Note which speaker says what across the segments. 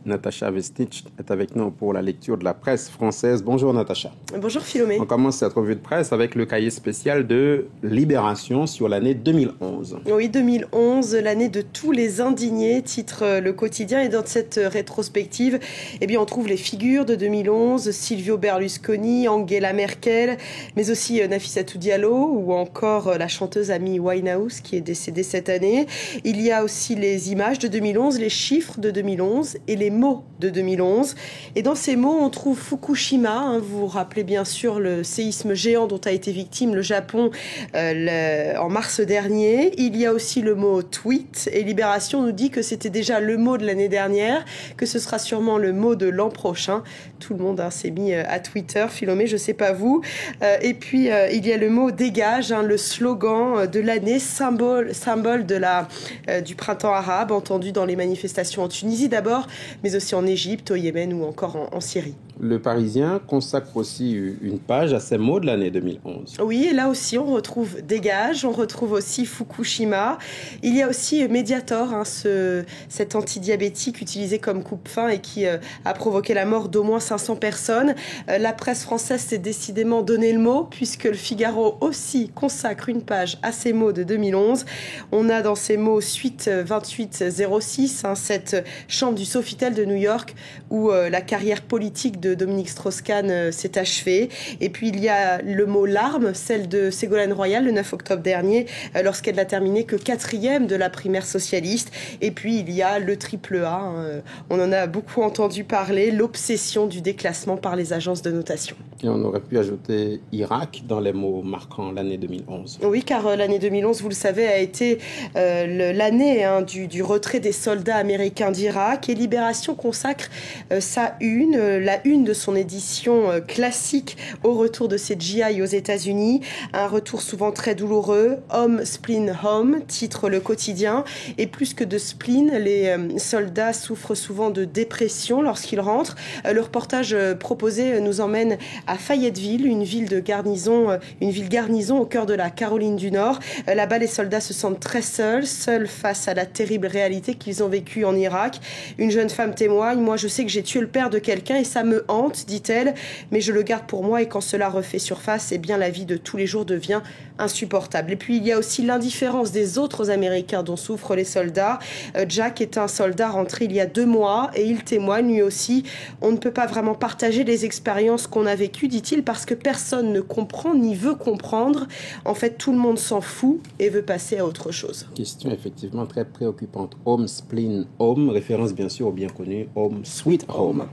Speaker 1: Natacha Vestich est avec nous pour la lecture de la presse française. Bonjour Natacha.
Speaker 2: Bonjour Philomé.
Speaker 1: On commence cette revue de presse avec le cahier spécial de Libération sur l'année 2011.
Speaker 2: Oui, 2011, l'année de tous les indignés, titre le quotidien. Et dans cette rétrospective, on trouve les figures de 2011, Silvio Berlusconi, Angela Merkel, mais aussi Nafissatou Diallo ou encore la chanteuse Amy Winehouse qui est décédée cette année. Il y a aussi les images de 2011, les chiffres de 2011 et les mots de 2011. Et dans ces mots, on trouve Fukushima. Vous vous rappelez bien sûr le séisme géant dont a été victime le Japon en mars dernier. Il y a aussi le mot tweet. Et Libération nous dit que c'était déjà le mot de l'année dernière, que ce sera sûrement le mot de l'an prochain. Tout le monde s'est mis à Twitter. Philomé, je ne sais pas vous. Et puis, il y a le mot dégage, le slogan de l'année, symbole du printemps arabe, entendu dans les manifestations en Tunisie d'abord, mais aussi en Égypte, au Yémen ou encore en Syrie.
Speaker 1: Le Parisien consacre aussi une page à ces mots de l'année 2011.
Speaker 2: Oui, et là aussi, on retrouve dégage, on retrouve aussi Fukushima. Il y a aussi Mediator, cet antidiabétique utilisé comme coupe-faim et qui a provoqué la mort d'au moins 500 personnes. La presse française s'est décidément donné le mot, puisque le Figaro aussi consacre une page à ces mots de 2011. On a dans ces mots suite 2806, cette chambre du Sofitel de New York, où la carrière politique de Dominique Strauss-Kahn s'est achevée. Et puis il y a le mot larme, celle de Ségolène Royal le 9 octobre dernier, lorsqu'elle n'a terminé que 4e de la primaire socialiste. Et puis il y a le triple A, on en a beaucoup entendu parler, l'obsession du déclassement par les agences de notation.
Speaker 1: Et on aurait pu ajouter Irak dans les mots marquant l'année 2011.
Speaker 2: Oui, car l'année 2011, vous le savez, a été l'année du retrait des soldats américains d'Irak. Et Libération consacre la une de son édition classique au retour de ces GI aux États-Unis. Un retour souvent très douloureux. Home, spleen, home, titre le quotidien. Et plus que de spleen, les soldats souffrent souvent de dépression lorsqu'ils rentrent. Le reportage proposé nous emmène à Fayetteville, une ville garnison au cœur de la Caroline du Nord. Là-bas, les soldats se sentent très seuls face à la terrible réalité qu'ils ont vécue en Irak. Une jeune femme témoigne: moi, je sais que j'ai tué le père de quelqu'un et ça me hante, dit-elle, mais je le garde pour moi et quand cela refait surface, la vie de tous les jours devient insupportable. Et puis, il y a aussi l'indifférence des autres Américains dont souffrent les soldats. Jack est un soldat rentré il y a 2 mois et il témoigne lui aussi: on ne peut pas vraiment partager les expériences qu'on a vécues, dit-il, parce que personne ne comprend ni veut comprendre. En fait, tout le monde s'en fout et veut passer à autre chose.
Speaker 1: Question effectivement très préoccupante. Home, spleen, home, référence bien sûr au bien connu Home, Sweet Home.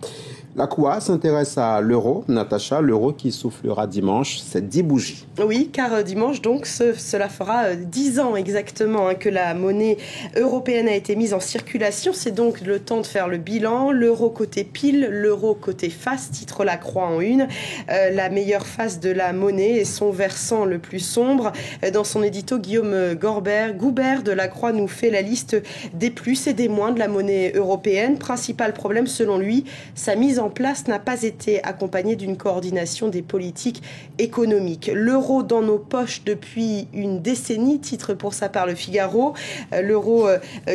Speaker 1: La Croix s'intéresse à l'euro, Natacha, l'euro qui soufflera dimanche, c'est 10 bougies.
Speaker 2: Oui, car dimanche, donc, cela fera 10 ans exactement que la monnaie européenne a été mise en circulation. C'est donc le temps de faire le bilan. L'euro côté pile, l'euro côté face, titre La Croix en une. La meilleure face de la monnaie et son versant le plus sombre. Dans son édito, Guillaume Goubert de La Croix nous fait la liste des plus et des moins de la monnaie européenne. Principal problème, selon lui, sa mise en place n'a pas été accompagnée d'une coordination des politiques économiques. L'euro dans nos poches depuis une décennie, titre pour sa part le Figaro. L'euro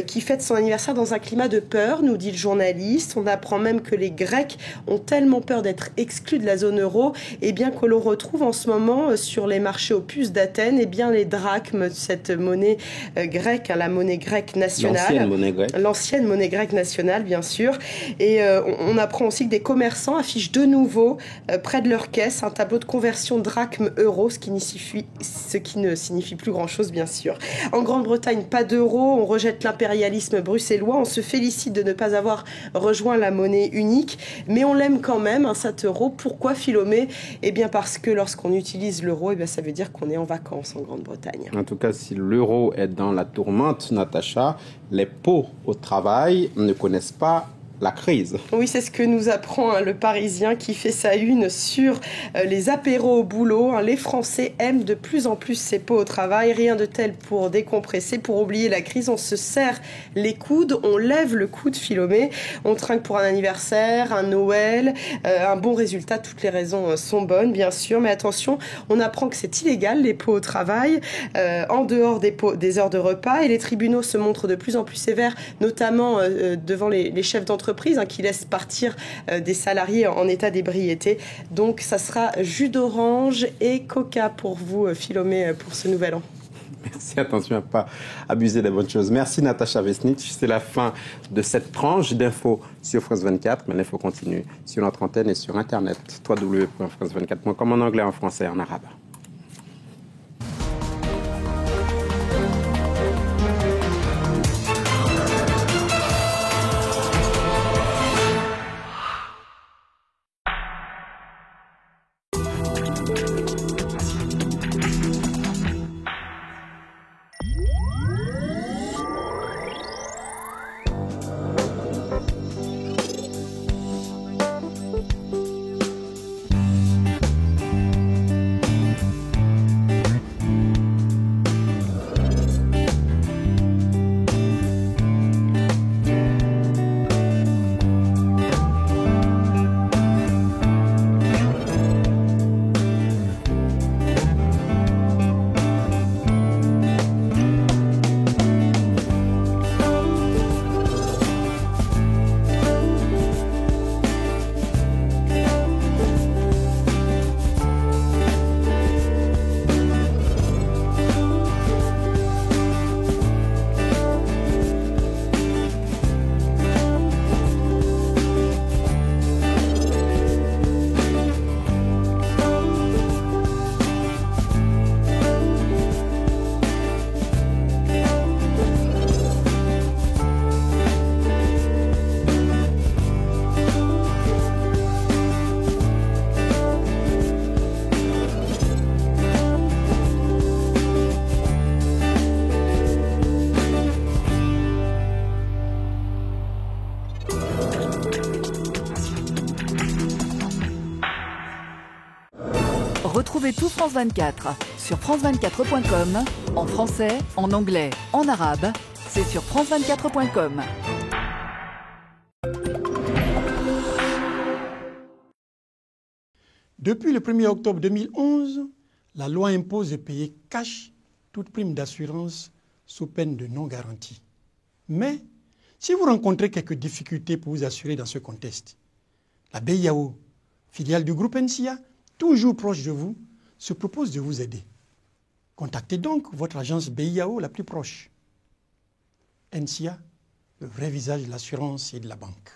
Speaker 2: qui fête son anniversaire dans un climat de peur, nous dit le journaliste. On apprend même que les Grecs ont tellement peur d'être exclus de la zone euro, que l'on retrouve en ce moment sur les marchés aux puces d'Athènes, les drachmes, cette monnaie grecque, la monnaie grecque nationale. L'ancienne monnaie grecque nationale, bien sûr. Et on apprend aussi que des commerçants affichent de nouveau près de leur caisse un tableau de conversion drachme-euro, ce qui ne signifie plus grand-chose, bien sûr. En Grande-Bretagne, pas d'euro, on rejette l'impérialisme bruxellois, on se félicite de ne pas avoir rejoint la monnaie unique, mais on l'aime quand même, cet euro. Pourquoi, Philomé ? Parce que lorsqu'on utilise l'euro, ça veut dire qu'on est en vacances en Grande-Bretagne.
Speaker 1: En tout cas, si l'euro est dans la tourmente, Natacha, les pots au travail ne connaissent pas la crise.
Speaker 2: Oui, c'est ce que nous apprend le Parisien qui fait sa une sur les apéros au boulot. Les Français aiment de plus en plus ces pots au travail. Rien de tel pour décompresser, pour oublier la crise. On se serre les coudes, on lève le coude, Philomé. On trinque pour un anniversaire, un Noël, un bon résultat. Toutes les raisons sont bonnes, bien sûr. Mais attention, on apprend que c'est illégal, les pots au travail, en dehors des heures de repas. Et les tribunaux se montrent de plus en plus sévères, notamment devant les chefs d'entreprise entreprises qui laissent partir des salariés en état d'ébriété. Donc ça sera jus d'orange et coca pour vous, Philomé, pour ce nouvel an.
Speaker 1: Merci, attention à ne pas abuser des bonnes choses. Merci Natacha Vesnic. C'est la fin de cette tranche d'infos sur France 24, mais l'info continue sur notre antenne et sur Internet, www.france24.com en anglais, en français et en arabe.
Speaker 3: Retrouvez tout France 24 sur france24.com, en français, en anglais, en arabe. C'est sur france24.com.
Speaker 4: Depuis le 1er octobre 2011, la loi impose de payer cash toute prime d'assurance sous peine de non-garantie. Mais si vous rencontrez quelques difficultés pour vous assurer dans ce contexte, la BIAO, filiale du groupe NSIA, toujours proche de vous, se propose de vous aider. Contactez donc votre agence BIAO la plus proche. NSIA, le vrai visage de l'assurance et de la banque.